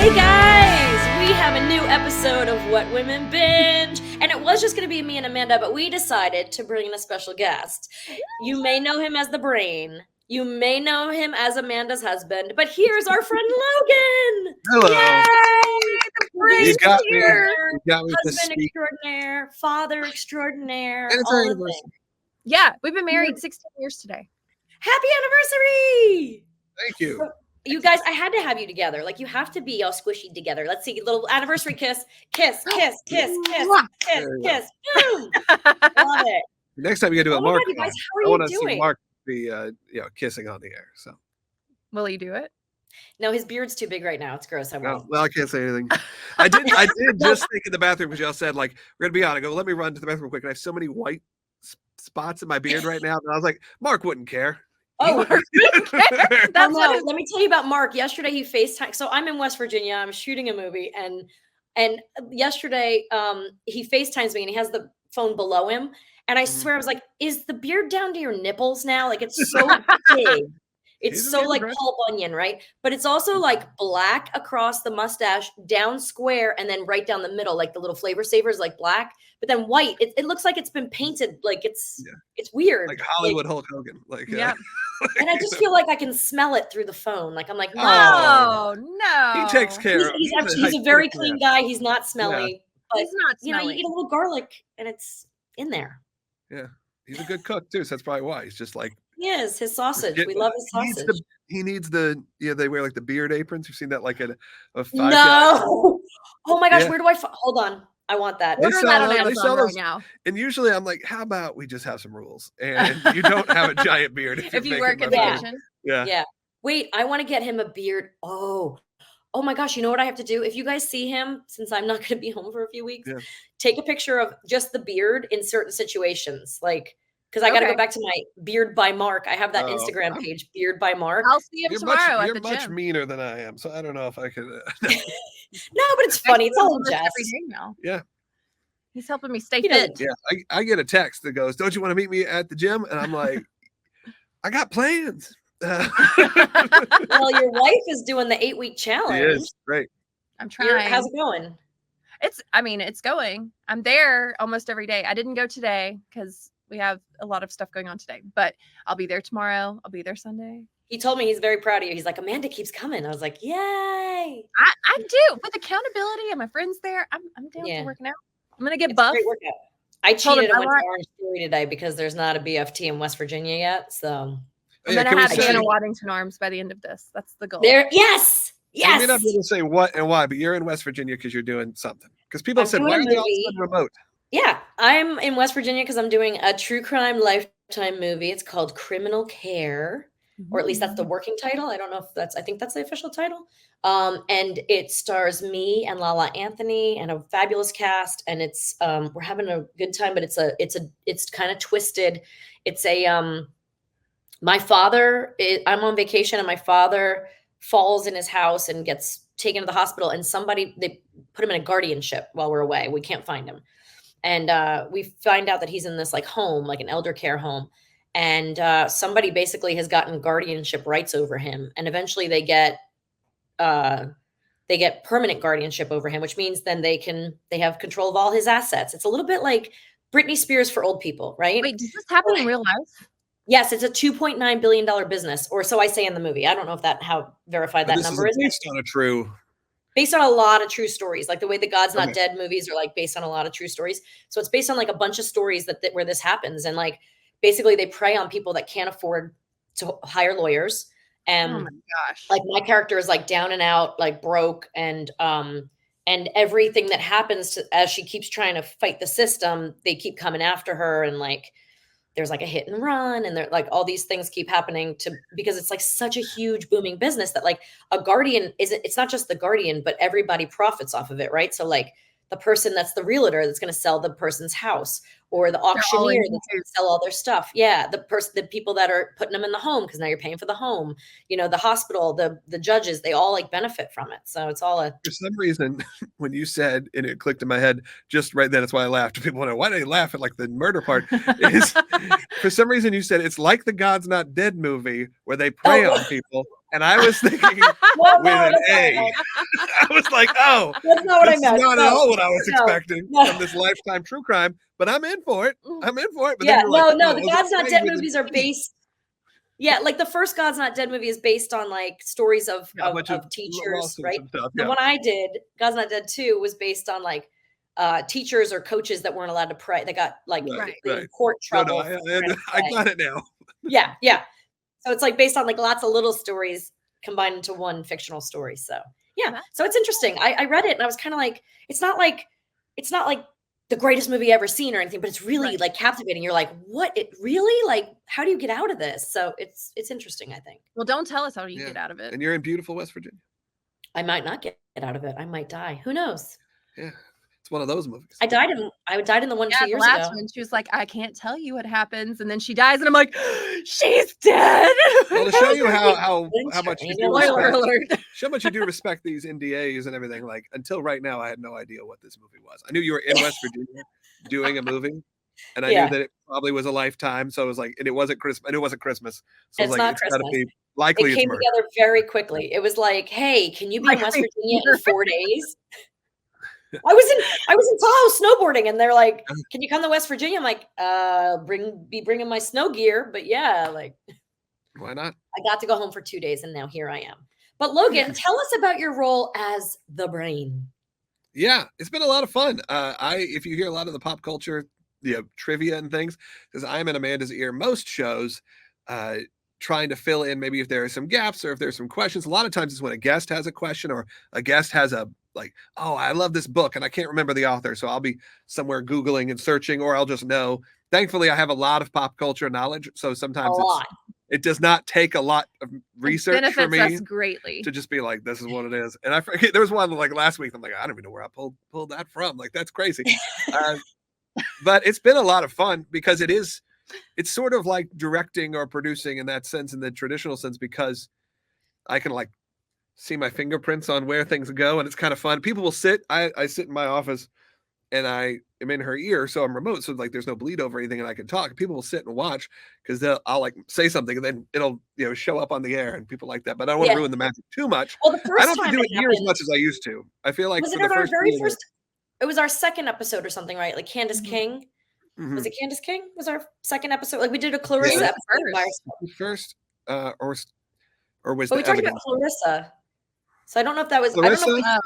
Hey guys, we have a new episode of What Women Binge, and it was just going to be me and Amanda, but we decided to bring in a special guest. You may know him as the Brain. You may know him as Amanda's husband, but here's our friend Logan. Hello. Yay! The Brain's You got here. me to Husband speak. extraordinaire, father extraordinaire, And it's all our the anniversary. things. Yeah, we've been married 16 years today. Happy anniversary! Thank you. So, you guys, I had to have you together. Like, you have to be all squishy together. Let's see, little anniversary kiss. Kiss, kiss, kiss, kiss, Mwah. kiss, There you kiss. Boom! Love it. Next time you gotta do Oh a my Mark. God, you guys, how I are want you to see doing? Mark be kissing on the air. So Will you do it? No, his beard's too big right now. It's gross. I won't. well, I can't say anything. I did just think in the bathroom because y'all said like we're gonna be on. I go, let me run to the bathroom quick. And I have so many white spots in my beard right now. And I was like, Mark wouldn't care. Oh, That's no, what let me tell you about Mark. Yesterday he FaceTime. So I'm in West Virginia. I'm shooting a movie, and yesterday he FaceTimes me and he has the phone below him. And I swear I was like, is the beard down to your nipples now? Like it's so big. It's He's a so beard like aggressive. Paul Bunyan, right? But it's also like black across the mustache, down square, and then right down the middle, like the little flavor savers, like black, but then white. It looks like it's been painted, like it's weird. Like Hollywood Hulk Hogan. Like Yeah. And I just feel like I can smell it through the phone. Like I'm like, no. Oh, no. he takes care. He's a very clean guy. He's not smelly, but He's not you know, you smelly. eat a little garlic and it's in there. Yeah, he's a good cook too. So that's probably why he's just like He is his sausage. We Yeah, love his sausage. he needs the they wear like the beard aprons. You've seen that like a $5. No. Oh my gosh, Yeah. where do I hold on? I want that. They Order sell that on those- they Amazon sell right those- now. And usually I'm like, how about we just have some rules and you don't have a giant beard if, If you you're work making in my Yeah. food. fashion. Yeah. Yeah. Wait, I want to get him a beard. Oh my gosh, you know what I have to do? If you guys see him, since I'm not going to be home for a few weeks, Yeah. take a picture of just the beard in certain situations. Like, because I got to Okay. go back to my Beard by Mark. I have that Oh, Instagram I'm- page, Beard by Mark. I'll see him You're tomorrow at you're the much gym. meaner than I am, so I don't know if I could. No, but it's funny. It's all in Almost jest. every day now. Yeah. He's helping me stay He doesn't- fit. Yeah, I get a text that goes, "Don't you want to meet me at the gym?" And I'm like, "I got plans." Well, your wife is doing the 8-week He challenge. is great. I'm trying. How's it going? It's going. I'm there almost every day. I didn't go today because we have a lot of stuff going on today, but I'll be there tomorrow. I'll be there Sunday. He told me he's very proud of you. He's like, Amanda keeps coming. I was like, yay. I do with accountability and my friends there. I'm down Yeah. for working out. I'm gonna get It's a buff. great workout. I Told him cheated and I went to want- Orange Theory today because there's not a BFT in West Virginia yet. So Oh, I'm yeah, gonna can we have say- Hannah Waddington arms by the end of this. That's the goal. there, yes, We may yes. not be able to say what and why, but you're in West Virginia because you're doing something. Because people I'm have said, doing "Why a are they all of movie. a sudden remote?" Yeah, I'm in West Virginia because I'm doing a true crime Lifetime movie. It's called Criminal Care, or at least that's the working title. I don't know if I think that's the official title. And it stars me and Lala Anthony and a fabulous cast. And it's we're having a good time, but it's kind of twisted. It's my father. I'm on vacation, and my father falls in his house and gets taken to the hospital. And they put him in a guardianship while we're away. We can't find him. And we find out that he's in this like home, like an elder care home. And somebody basically has gotten guardianship rights over him. And eventually they get permanent guardianship over him, which means then they have control of all his assets. It's a little bit like Britney Spears for old people, right? Wait, does this happen in real life? Yes, it's a $2.9 billion business, or so I say in the movie. I don't know how verified But that this number is is. based on a true. Based on a lot of true stories, like the way the God's Not Okay. Dead movies are like based on a lot of true stories. So it's based on like a bunch of stories that where this happens, and like basically they prey on people that can't afford to hire lawyers. And Oh my gosh. like my character is like down and out, like broke, and everything that happens as she keeps trying to fight the system, they keep coming after her, and like there's like a hit and run, and there like all these things keep happening because it's like such a huge booming business that like a guardian it's not just the guardian, but everybody profits off of it, right? So like the person that's the realtor that's going to sell the person's house, or the auctioneer that's going to sell all their stuff. Yeah, the people that are putting them in the home because now you're paying for the home. You know, the hospital, the judges, they all like benefit from it. So it's all For some reason, when you said, and it clicked in my head just right then, that's why I laughed. People wonder, why do they laugh at like the murder part? Is for some reason you said it's like the God's Not Dead movie where they prey on people And I was thinking Well, with an that's A. not- I was like, oh, That's not what I this is meant. not at No, all what I was no, expecting no. from this Lifetime true crime, but I'm in for it. I'm in for it. But Yeah, then you're like, no, oh, the it was God's Not A Dead with an movies are E. based. Yeah, like the first God's Not Dead movie is based on like stories of Yeah, a bunch of teachers, lawsuits right? and stuff. The Yeah. one I did, God's Not Dead 2, was based on like teachers or coaches that weren't allowed to pray. They got like Right, in right. court No, trouble. no, for trying to I pray. got it now. Yeah, yeah. So it's like based on like lots of little stories combined into one fictional story. So yeah, so it's interesting. I read it and I was kind of like, it's not like the greatest movie ever seen or anything, but it's really like captivating. You're like, what? It really like? How do you get out of this? So it's interesting. I think. Well, don't tell us how you get out of it. And you're in beautiful West Virginia. I might not get out of it. I might die. Who knows? Yeah, it's one of those movies. I died in the one 2 the years last ago. one. She was like, I can't tell you what happens, and then she dies, and I'm like, she's dead. Well, to show you how much you do Spoiler respect, alert. how much you do respect these NDAs and everything. Like until right now, I had no idea what this movie was. I knew you were in West Virginia doing a movie, and I knew that it probably was a Lifetime. So it was like, and it wasn't Christmas. I knew it wasn't Christmas. So It's like, not it's got to Christmas. be likely. It came together very quickly. It was like, hey, can you be in West Virginia in 4 days? I was in Tahoe snowboarding, and they're like, "Can you come to West Virginia?" I'm like, bringing my snow gear, but yeah, like, why not? I got to go home for 2 days, and now here I am. But Logan, tell us about your role as the brain. Yeah, it's been a lot of fun. If you hear a lot of the pop culture, trivia and things, because I'm in Amanda's ear most shows, trying to fill in maybe if there are some gaps or if there's some questions. A lot of times it's when a guest has a question or a guest has a like, oh, I love this book and I can't remember the author. So I'll be somewhere Googling and searching, or I'll just know. Thankfully, I have a lot of pop culture knowledge. So sometimes it does not take a lot of research for me us greatly to just be like, this is what it is. And I forget, there was one like last week. I'm like, I don't even know where I pulled that from. Like, that's crazy. But it's been a lot of fun because it's sort of like directing or producing in that sense, in the traditional sense, because I can like see my fingerprints on where things go, and it's kind of fun. People will sit. I sit in my office, and I am in her ear, so I'm remote, so like there's no bleed over anything, and I can talk. People will sit and watch because I'll like say something, and then it'll show up on the air, and people like that. But I don't want to ruin the magic too much. Well, the first I don't time do it near as much as I used to. I feel like was for it the our first very first? It was our second episode or something, right? Like Candace King. Mhm. Was it Candace King? Was our second episode? Like we did a Clarissa episode. First, or was But the we talked evidence? about Clarissa. So I don't know if that was. Clarissa? I don't know.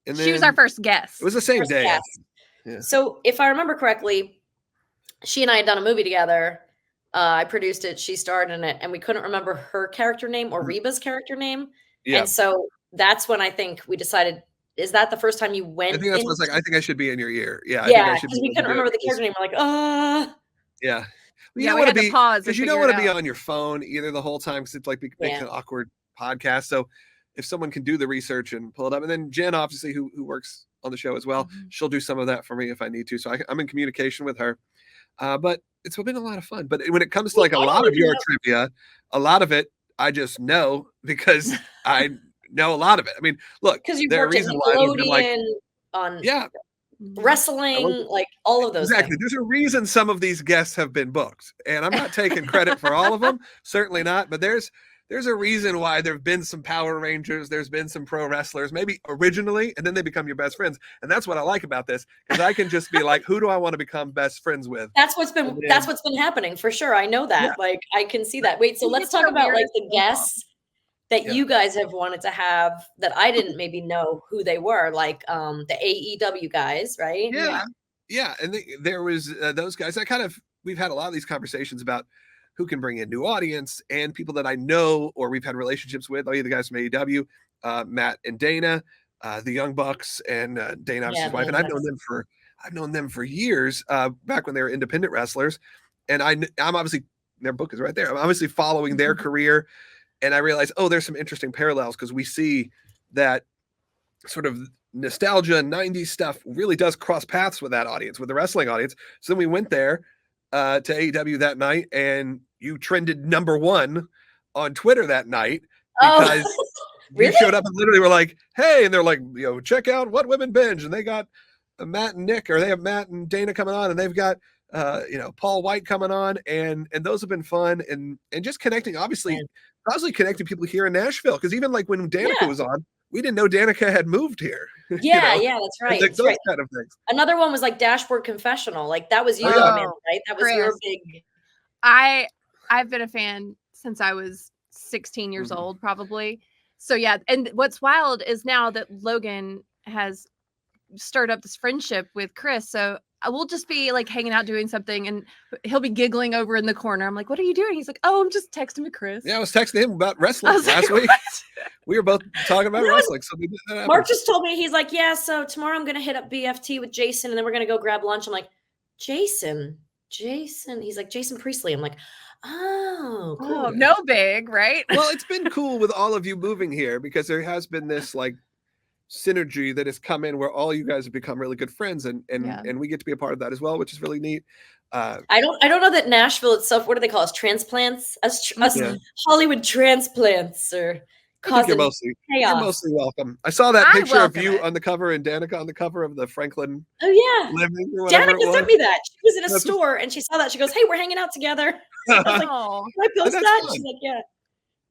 And she was our first guest. It was the same First day. guest. Yeah. So if I remember correctly, she and I had done a movie together. I produced it. She starred in it, and we couldn't remember her character name or Reba's character name. Yeah. And so that's when I think we decided. Is that the first time you went? I think that's what's like. I think I should be in your ear. Yeah. Yeah, because we couldn't remember the character name. We're like, Yeah. Well, you Yeah, don't we want had to to be pause because and you don't figure want it to be out. on your phone either the whole time, because it's like makes an awkward podcast. So if someone can do the research and pull it up, and then Jen, obviously, who works on the show as well, she'll do some of that for me if I need to. So I'm in communication with her. But it's been a lot of fun. But when it comes to like a lot of your trivia, a lot of it I just know because I know a lot of it. I mean, look, because you there are worked at reasons why I've been like, Nickelodeon on yeah, wrestling, like all of those exactly. things. There's a reason some of these guests have been booked, and I'm not taking credit for all of them, certainly not. But there's a reason why there've been some Power Rangers, there's been some pro wrestlers, maybe originally, and then they become your best friends. And that's what I like about this, because I can just be like, who do I want to become best friends with? That's what's been happening for sure. I know that. Yeah. Like I can see that. Wait, so let's talk about like the guests that you guys have wanted to have that I didn't maybe know who they were, like the AEW guys, right? Yeah. And there was those guys. We've had a lot of these conversations about who can bring in new audience and people that I know or we've had relationships with. The guys from AEW, Matt and Dana, the Young Bucks, and Dana, obviously his wife. And I've known them for years, back when they were independent wrestlers. And I'm obviously, their book is right there. I'm obviously following their career. And I realized, there's some interesting parallels, because we see that sort of nostalgia and 90s stuff really does cross paths with that audience, with the wrestling audience. So then we went there to AEW that night, and you trended #1 on Twitter that night because really? you showed up and literally were like, hey, and they're like, check out What Women Binge. And they got Matt and Nick, or they have Matt and Dana coming on, and they've got Paul White coming on, and those have been fun, and just connecting. Obviously, constantly connecting people here in Nashville. Because even like when Danica Yeah. was on, we didn't know Danica had moved here. Yeah, yeah, that's right. Like That's those right. kind of things. Another one was like Dashboard Confessional. Like that was you, Oh, yeah. Amanda, right? That was your Chris. big. I've been a fan since I was 16 years old, probably. So yeah, and what's wild is now that Logan has stirred up this friendship with Chris. So I will just be like hanging out doing something, and he'll be giggling over in the corner. I'm like, "What are you doing?" He's like, "Oh, I'm just texting to Chris." Yeah, I was texting him about wrestling I was last like, week. "What?" We were both talking about No, wrestling, so we did that happen. Mark just told me, he's like, yeah, so tomorrow I'm gonna hit up BFT with Jason, and then we're gonna go grab lunch. I'm like, Jason. He's like, Jason Priestley. I'm like, oh, cool. Oh, no big, right? Well, it's been cool with all of you moving here because there has been this like synergy that has come in where all you guys have become really good friends, and Yeah. we get to be a part of that as well, which is really neat. I don't know that Nashville itself, what do they call us? Transplants? Us Yeah. Hollywood transplants or I think causing you're chaos. mostly welcome. I saw that I picture of welcome you it. on the cover and Danica on the cover of the Franklin Oh yeah. living or whatever it Danica was. sent me that. She was in a That's- store and she saw that. She goes, hey, we're hanging out together. I was like, Oh, can I post that's that? fun. She's like, yeah.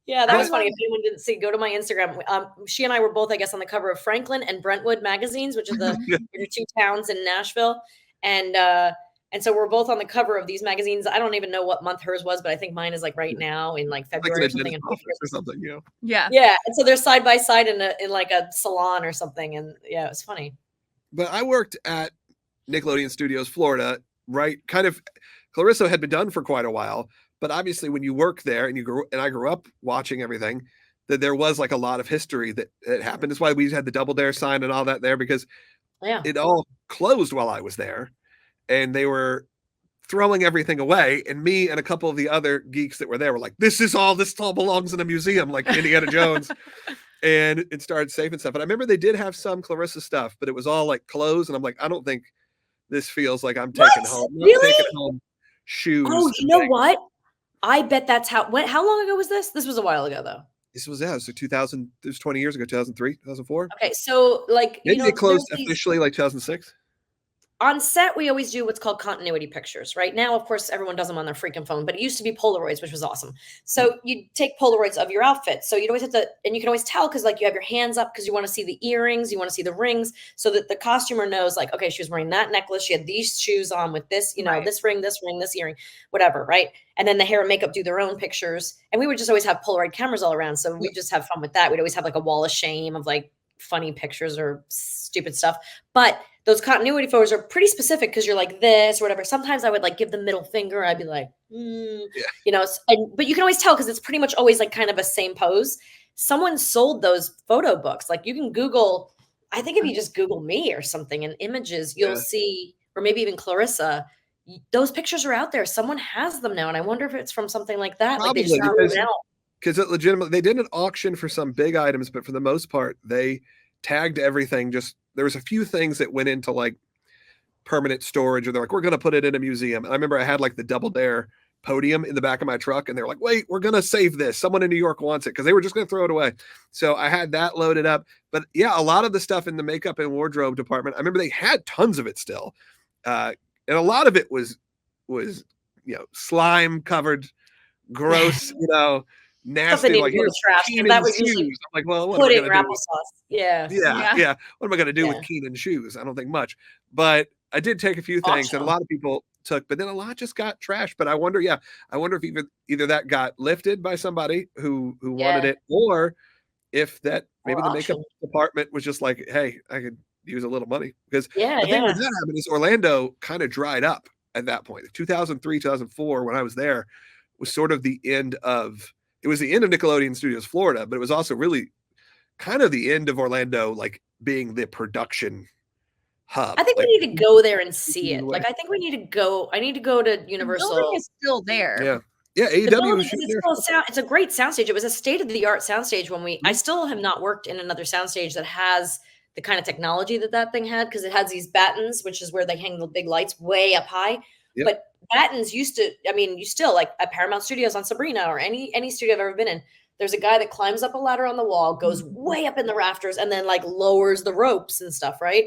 Yeah, that was funny. If anyone didn't see, go to my Instagram. She and I were both, I guess, on the cover of Franklin and Brentwood magazines, which are the two towns in Nashville. And so we're both on the cover of these magazines. I don't even know what month hers was, but I think mine is like right now in like like February in or a something. dentist office or something, you know. yeah. Yeah, and so they're side by side in like a salon or something, and yeah, it was funny. But I worked at Nickelodeon Studios Florida, right? Kind of, Clarissa had been done for quite a while, but obviously when you work there and I grew up watching everything, that there was like a lot of history that happened. That's why we had the Double Dare sign and all that there, because Yeah, it all closed while I was there, and they were throwing everything away. And me and a couple of the other geeks that were there were like, this all belongs in a museum, like Indiana Jones. And it started saving stuff. And I remember they did have some Clarissa stuff, but it was all like clothes. And I'm like, I don't think this feels like I'm taking home. I'm not Really? taking home shoes. Oh, and you know things. what? I bet that's how long ago was this? This was a while ago though. This was, so 2000, it was 20 years ago, 2003, 2004. Okay, so like Maybe they closed there's these- officially like 2006. on set, we always do what's called continuity pictures. Right now, of course, everyone does them on their freaking phone, but it used to be Polaroids, which was awesome. So you take Polaroids of your outfit. So you'd always have to, and you can always tell because like you have your hands up because you want to see the earrings, you want to see the rings, so that the costumer knows like, okay, she was wearing that necklace, she had these shoes on with this, Right. this ring, this earring, whatever, right? And then the hair and makeup do their own pictures. And we would just always have Polaroid cameras all around. So we just have fun with that. We'd always have like a wall of shame of like funny pictures or stupid stuff. But those continuity photos are pretty specific because you're like this or whatever. Sometimes I would like give the middle finger. I'd be like, but you can always tell because it's pretty much always like kind of a same pose. Someone sold those photo books. Like you can Google, I think if you just Google me or something and images, you'll see, or maybe even Clarissa, those pictures are out there. Someone has them now. And I wonder if it's from something like that. Probably, like they just threw them out. Because it legitimately, they did an auction for some big items, but for the most part, they tagged everything. Just there was a few things that went into like permanent storage, or they're like, we're going to put it in a museum. And I remember I had like the Double Dare podium in the back of my truck, and they were like, wait, we're going to save this. Someone in New York wants it, because they were just going to throw it away. So I had that loaded up. But yeah, a lot of the stuff in the makeup and wardrobe department, I remember they had tons of it still. And a lot of it was slime covered, gross, nasty. Like, here's Keenan's that was shoes. usually I'm like, well, what am I pudding going to do? applesauce. Yeah. Yeah. What am I going to do with Keenan's shoes? I don't think much. But I did take a few things, and a lot of people took, but then a lot just got trashed. But I wonder if either that got lifted by somebody who wanted it, or if that maybe the makeup department was just like, hey, I could use a little money. Because the thing that happened is Orlando kind of dried up at that point. 2003, 2004, when I was there, was sort of the end of Nickelodeon Studios Florida, but it was also really kind of the end of Orlando, like being the production hub. I think we need to go there and see it. Like, I think we need to go. I need to go to Universal. The building is still there. Yeah. AEW was it's a great soundstage. It was a state of the art soundstage when I still have not worked in another soundstage that has the kind of technology that thing had, because it has these battens, which is where they hang the big lights way up high. Yep. But battens you still like at Paramount Studios on Sabrina or any studio I've ever been in, there's a guy that climbs up a ladder on the wall, goes way up in the rafters, and then like lowers the ropes and stuff, right?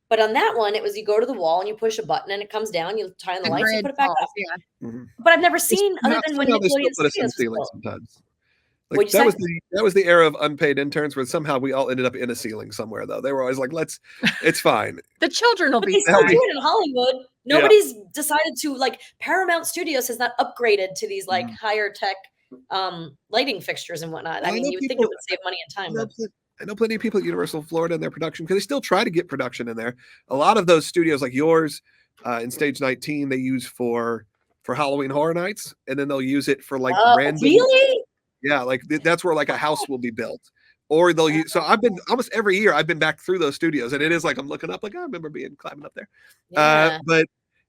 But on that one, it was you go to the wall and you push a button and it comes down, you tie on the lights, you put it back up. Yeah. But I've never seen, other than when Nickelodeon Studios sometimes. Like What'd you say? that was the era of unpaid interns where somehow we all ended up in a ceiling somewhere though. They were always like, it's fine. The children will But be they still fine. do it in Hollywood. Yeah. Nobody's decided to, like, Paramount Studios has not upgraded to these like higher tech lighting fixtures and whatnot. Well, I I mean, know you would think people- it would save money and time, but I know plenty of people at Universal Florida in their production because they still try to get production in there. A lot of those studios, like yours, in Stage 19, they use for Halloween Horror Nights, and then they'll use it for like random. really? Yeah, like that's where like a house will be built, or they'll use. So I've been almost every year I've been back through those studios, and it is like I'm looking up, like I remember climbing up there. Yeah. But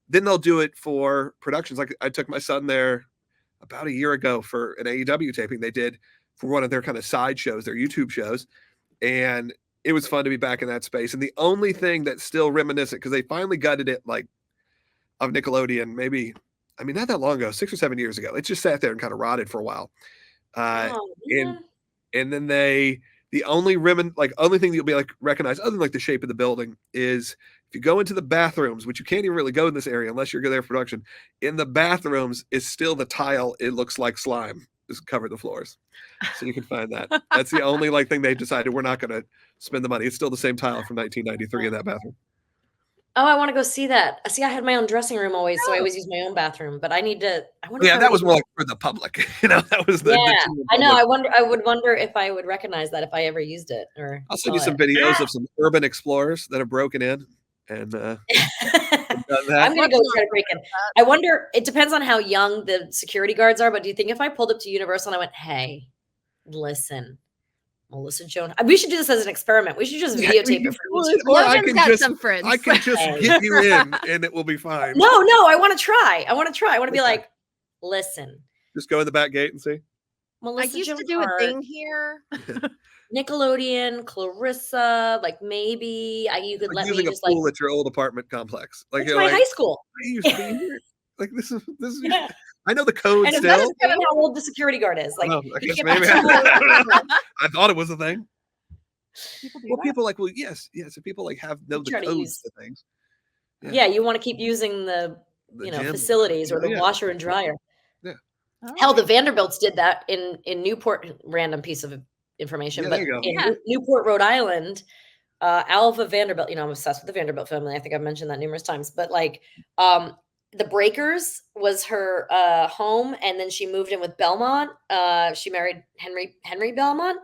then they'll do it for productions. Like I took my son there about a year ago for an AEW taping they did for one of their kind of side shows, their YouTube shows, and it was fun to be back in that space. And the only thing that's still reminiscent, because they finally gutted it like of Nickelodeon, maybe, I mean, not that long ago, 6 or 7 years ago. It just sat there and kind of rotted for a while. Oh, man. And then the only only thing that you'll be like recognize other than like the shape of the building is if you go into the bathrooms, which you can't even really go in this area unless you're there for production. In the bathrooms is still the tile. It looks like slime is covered the floors, so you can find that. That's the only like thing they've decided we're not going to spend the money. It's still the same tile from 1993 in that bathroom. Oh, I want to go see that. See, I had my own dressing room always, so I always use my own bathroom. But I need to. I wonder. Yeah, that was more like for the public. That was the. Yeah, the I know. public. I would wonder if I would recognize that if I ever used it or. I'll send you some videos of some urban explorers that have broken in and done that. I'm gonna go try to break in. I wonder. It depends on how young the security guards are, but do you think if I pulled up to Universal and I went, "Hey, listen, Melissa Joan, we should do this as an experiment. We should just videotape it for YouTube." Or I Logan's can got just, some friends. I can just get you in, and it will be fine. No, I want to try. I want to be like, listen, Just go in the back gate and see. Melissa I used Joan to do Hart, a thing here. Nickelodeon, Clarissa, like maybe you could Like let me using a just like. pool at your old apartment complex. Like It's you're my like, high school. I used to be here. Like this is. Yeah. I know the code And it still. doesn't depend on how old the security guard is. Like, I you guess get maybe. back to I thought it was a thing. People do Well, that? people like, well, yes. If people like know the try to codes use- to things. yeah, you want to keep using the gym. facilities or the Yeah. washer and dryer. Oh, Hell, the Vanderbilts did that in Newport. Random piece of information, Yeah, but there you go. in Yeah. Newport, Rhode Island, Alva Vanderbilt. I'm obsessed with the Vanderbilt family. I think I've mentioned that numerous times. But like, the Breakers was her home, and then she moved in with Belmont. She married Henry Belmont,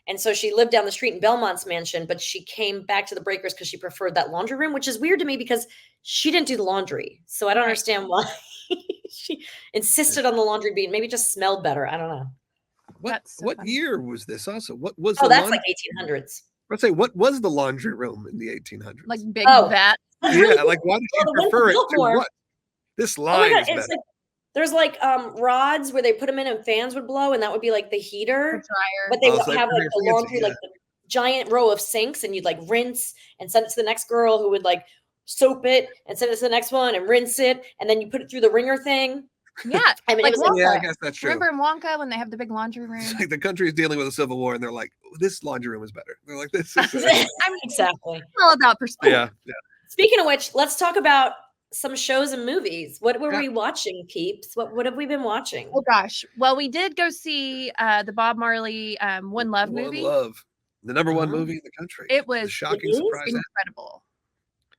and so she lived down the street in Belmont's mansion. But she came back to the Breakers because she preferred that laundry room, which is weird to me because she didn't do the laundry, so I don't Right. understand why she insisted on the laundry being. Maybe it just smelled better. I don't know. That's so What funny. year was this? Also, what was Oh, the that's laundry? like 1800s. Let's say, what was the laundry room in the 1800s? Like big Oh. vat. That's yeah, really cool. like why did Well, you the ones prefer it built to more- what? This Oh my line god, is it's better. like there's like rods where they put them in and fans would blow, and that would be like the The heater. dryer. But they Oh, would so they have put like it the fancy, laundry, yeah. like the giant row of sinks, and you'd like rinse and send it to the next girl who would like soap it and send it to the next one and rinse it, and then you put it through the ringer thing. Yeah. I mean, Like it was like, Yeah, I guess that's true. Remember in Wonka when they have the big laundry room? It's like the country is dealing with a civil war, and they're like, this laundry room is better. They're like, this is. exactly. It's all about perspective. yeah. Speaking of which, let's talk about some shows and movies. What were Yeah. we watching, peeps? What have we been watching? Oh gosh. Well, we did go see the Bob Marley One Love One movie. Love, the number one Oh. movie in the country. It The was shocking is? surprise. incredible.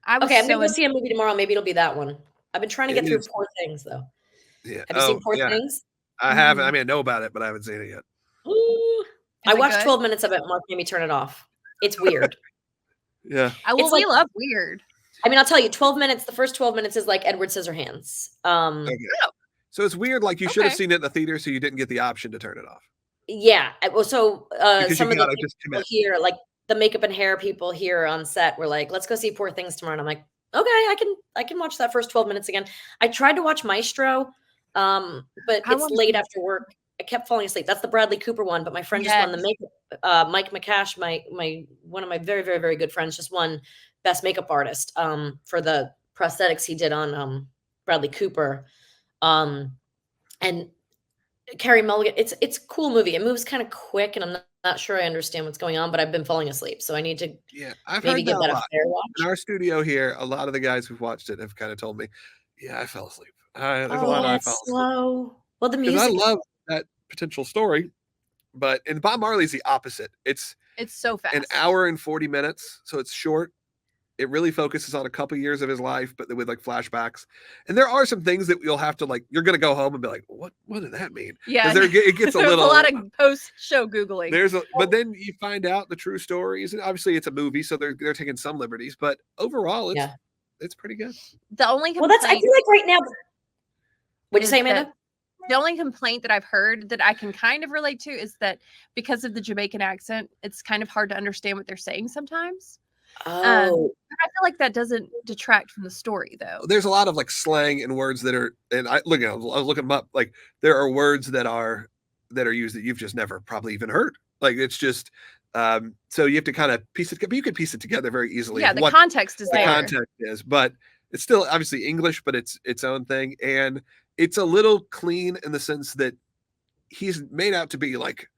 I was Okay, I'm so gonna go see a movie tomorrow. Maybe it'll be that one. I've been trying to It get through is. Poor Things though. Yeah. Have you seen Poor Things? I haven't. I mean, I know about it, but I haven't seen it yet. Ooh. Is I it watched good? 12 minutes of it. Mark made me turn it off. It's weird. Yeah. well, It's we like- love weird. I mean, I'll tell you, 12 minutes, the first 12 minutes is like Edward Scissorhands. Okay. So it's weird. Like you should have Okay. seen it in the theater, so you didn't get the option to turn it off. Yeah. Well, so Because some you of the gotta just people commit. here, like the makeup and hair people here on set were like, let's go see Poor Things tomorrow. And I'm like, okay, I can watch that first 12 minutes again. I tried to watch Maestro, but I it's wanna late see after work. I kept falling asleep. That's the Bradley Cooper one, but my friend just won the makeup. Mike McCash, my one of my very, very, very good friends, just won Best Makeup Artist for the prosthetics he did on Bradley Cooper. And Carrie Mulligan, it's a cool movie. It moves kind of quick, and I'm not sure I understand what's going on, but I've been falling asleep, so I need to Yeah, I've maybe heard give that that a a lot. fair In watch. our studio here, a lot of the guys who've watched it have kind of told me, "Yeah, I fell asleep." There's a lot of I it's fell asleep slow. Well, the because I music. love that potential story. and Bob Marley's the opposite. It's so fast. an hour and 40 minutes, so it's short. It really focuses on a couple years of his life, but with like flashbacks. And there are some things that you'll have to like. You're gonna go home and be like, "What did that mean?" Yeah, it gets a there's little. a lot of post-show googling. But then you find out the true stories, and obviously it's a movie, so they're taking some liberties. But overall, it's pretty good. The only I feel like right now. What'd you say, Amanda? The only complaint that I've heard that I can kind of relate to is that because of the Jamaican accent, it's kind of hard to understand what they're saying sometimes. I feel like that doesn't detract from the story, though. There's a lot of like slang and words that are, and I was looking them up. Like there are words that are used that you've just never probably even heard. Like it's just, so you have to kind of piece it. But you can piece it together very easily. Yeah, the context is there. The context is, but it's still obviously English, but it's its own thing, and it's a little clean in the sense that he's made out to be like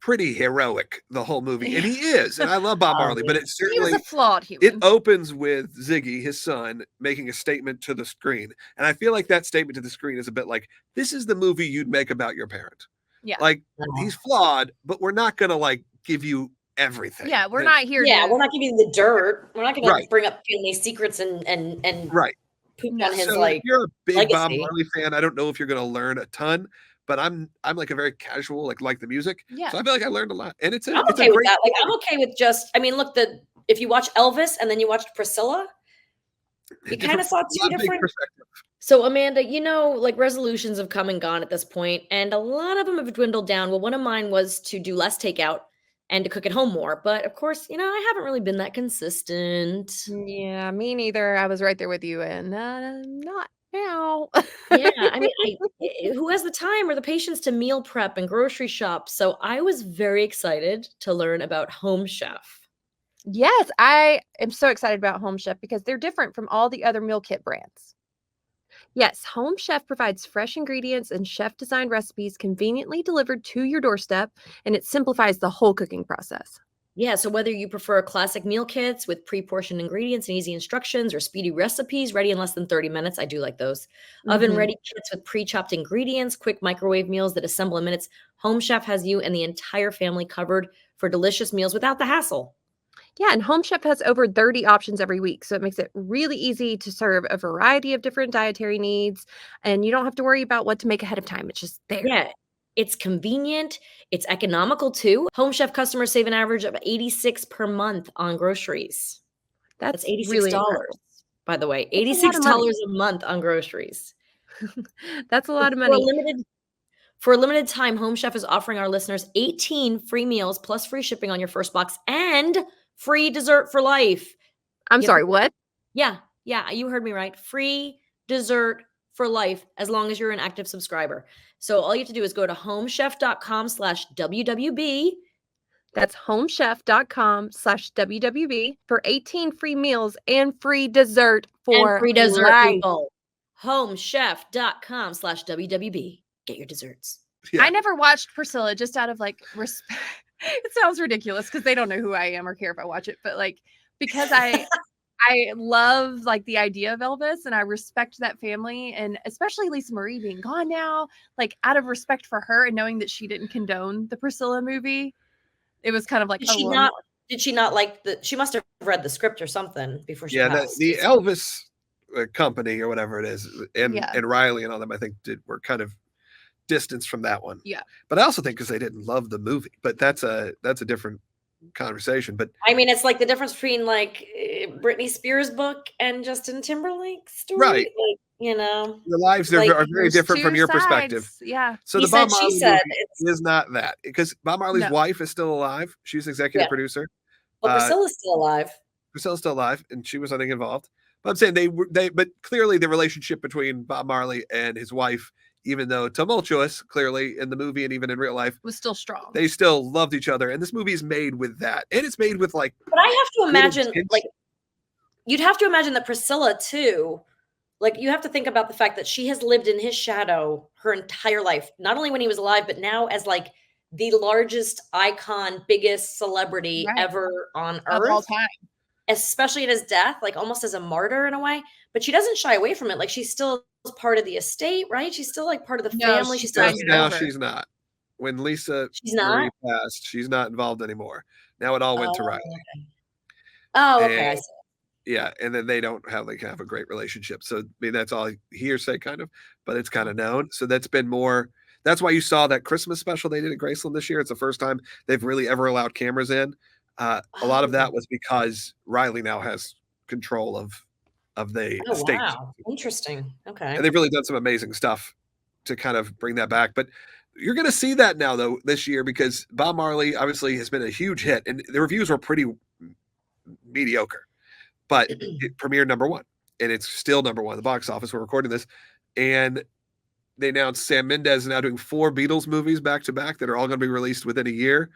pretty heroic the whole movie, and he is, and I love Bob Marley, but it's certainly he was a flawed human. It opens with Ziggy, his son, making a statement to the screen, and I feel like that statement to the screen is a bit like, this is the movie you'd make about your parent. Yeah, like he's flawed, but we're not gonna like give you everything. Yeah, we're not here. Yeah, we're not giving you the dirt. We're not gonna bring up family secrets and right. poop on his so if you're a big legacy. Bob Marley fan, I don't know if you're gonna learn a ton. But I'm like a very casual, like the music. Yeah. So I feel like I learned a lot. And it's I'm okay with that. Like I'm okay with just, I mean, look, if you watch Elvis and then you watched Priscilla, you kind of saw two different. So Amanda, like resolutions have come and gone at this point, and a lot of them have dwindled down. Well, one of mine was to do less takeout and to cook at home more. But of course, I haven't really been that consistent. Yeah, me neither. I was right there with you, and not now. Yeah, I mean, who has the time or the patience to meal prep and grocery shop? So I was very excited to learn about HomeChef. Yes, I am so excited about HomeChef because they're different from all the other meal kit brands. Yes, HomeChef provides fresh ingredients and chef-designed recipes conveniently delivered to your doorstep, and it simplifies the whole cooking process. Yeah, so whether you prefer classic meal kits with pre-portioned ingredients and easy instructions or speedy recipes ready in less than 30 minutes, I do like those. Oven-ready kits with pre-chopped ingredients, quick microwave meals that assemble in minutes. HomeChef has you and the entire family covered for delicious meals without the hassle. Yeah, and HomeChef has over 30 options every week, so it makes it really easy to serve a variety of different dietary needs, and you don't have to worry about what to make ahead of time. It's just there. Yeah. It's convenient. It's economical too. HomeChef customers save an average of $86 per month on groceries. That's $86, really by the way. $86 a month on groceries. That's a lot of money. For a limited time, HomeChef is offering our listeners 18 free meals plus free shipping on your first box and free dessert for life. I'm sorry, what? Yeah, you heard me right. Free dessert for life as long as you're an active subscriber. So all you have to do is go to homechef.com/WWB. That's homechef.com/WWB for 18 free meals and free dessert for free dessert, life. people. Homechef.com/WWB. Get your desserts. Yeah. I never watched Priscilla just out of like respect. It sounds ridiculous because they don't know who I am or care if I watch it, but like because I love like the idea of Elvis and I respect that family, and especially Lisa Marie being gone now, like out of respect for her and knowing that she didn't condone the Priscilla movie, it was kind of like, did she not like she must have read the script or something before she passed. The Elvis company or whatever it is, and Riley and all them, I think were kind of distanced from that one. Yeah. But I also think because they didn't love the movie, but that's a different conversation. But I mean, it's like the difference between like Britney Spears book and Justin Timberlake's story. Right. Like, the lives are very different from your perspective. Yeah. So the Bob Marley movie is not that, because Bob Marley's wife is still alive. She's executive producer. Well, Priscilla's still alive. Priscilla's still alive, and she was, I think, involved. But I'm saying but clearly the relationship between Bob Marley and his wife, even though tumultuous, clearly in the movie and even in real life, was still strong. They still loved each other, and this movie is made with that, and it's made with like. But I have to imagine, like, you'd have to imagine that Priscilla too. Like, you have to think about the fact that she has lived in his shadow her entire life, not only when he was alive, but now as like the largest icon, biggest celebrity ever on earth, of all time. Especially at his death, like almost as a martyr in a way. But she doesn't shy away from it. Like, she's still part of the estate, right? She's still like part of the family. She's still now she's not. when Lisa She's Marie not? passed, she's not involved anymore. Now it all went to Oh, Riley. okay. Oh, okay, I And see. yeah, and then they don't have like have a great relationship. So I mean that's all hearsay kind of, but it's kind of known. So that's been more that's why you saw that Christmas special they did at Graceland this year. It's the first time they've really ever allowed cameras in. A lot of Oh. that was because Riley now has control of the Oh, estate. wow. Interesting. Okay. And they've really done some amazing stuff to kind of bring that back. But you're going to see that now, though, this year because Bob Marley obviously has been a huge hit, and the reviews were pretty mediocre, but it premiered #1, and it's still #1 at the box office. We're recording this, and they announced Sam Mendes is now doing 4 Beatles movies back to back that are all going to be released within a year,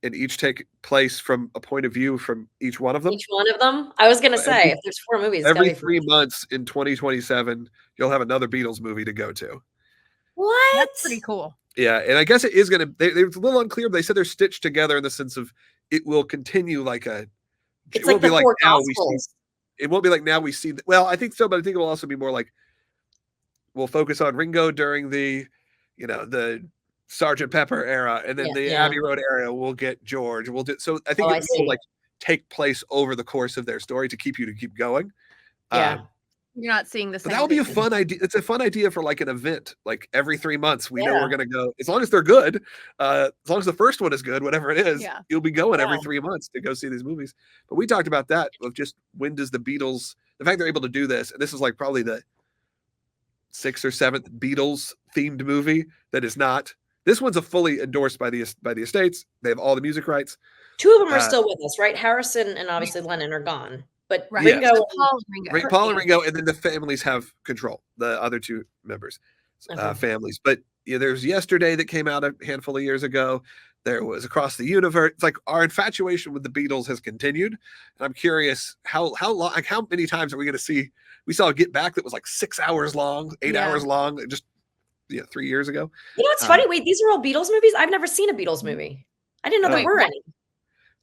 and each take place from a point of view from each one of them. Each one of them? I was gonna say, if there's 4 movies, it's gotta Every be 3 4. months in 2027, you'll have another Beatles movie to go to. What? That's pretty cool. Yeah, and I guess it is gonna. It's a little unclear. But they said they're stitched together in the sense of it will continue like a. It's It like won't be the like 4 now we see. Gospels. It won't be like now we see. Well, I think so, but I think it will also be more like we'll focus on Ringo during the, the Sergeant Pepper era, and then the Yeah. Abbey Road era. We'll get George. We'll do. So I think Oh, I it will see. like take place over the course of their story to keep going. Yeah. You're not seeing the But same that would be a thing. fun idea. It's a fun idea for like an event. Like every 3 months, we know Yeah. we're gonna go. As long as they're good, as long as the first one is good, whatever it is, Yeah. you'll be going every Yeah. 3 months to go see these movies. But we talked about that of just when does the Beatles, the fact they're able to do this, and this is like probably the 6th or 7th Beatles themed movie that is not. This one's a fully endorsed by the estates. They have all the music rights. 2 of them are still with us, right? Harrison and obviously Lennon are gone. But Right. Yes. Ringo So Paul and Ringo. Paul and Ringo, and then the families have control. The other 2 members, Okay. families. But there's Yesterday that came out a handful of years ago. There was Across the Universe. It's like our infatuation with the Beatles has continued. And I'm curious how long, like how many times are we going to see? We saw Get Back that was like 6 hours long, 8 hours long, just 3 years ago. You know what's funny? Wait, these are all Beatles movies? I've never seen a Beatles movie. I didn't know there Wait, were what? any.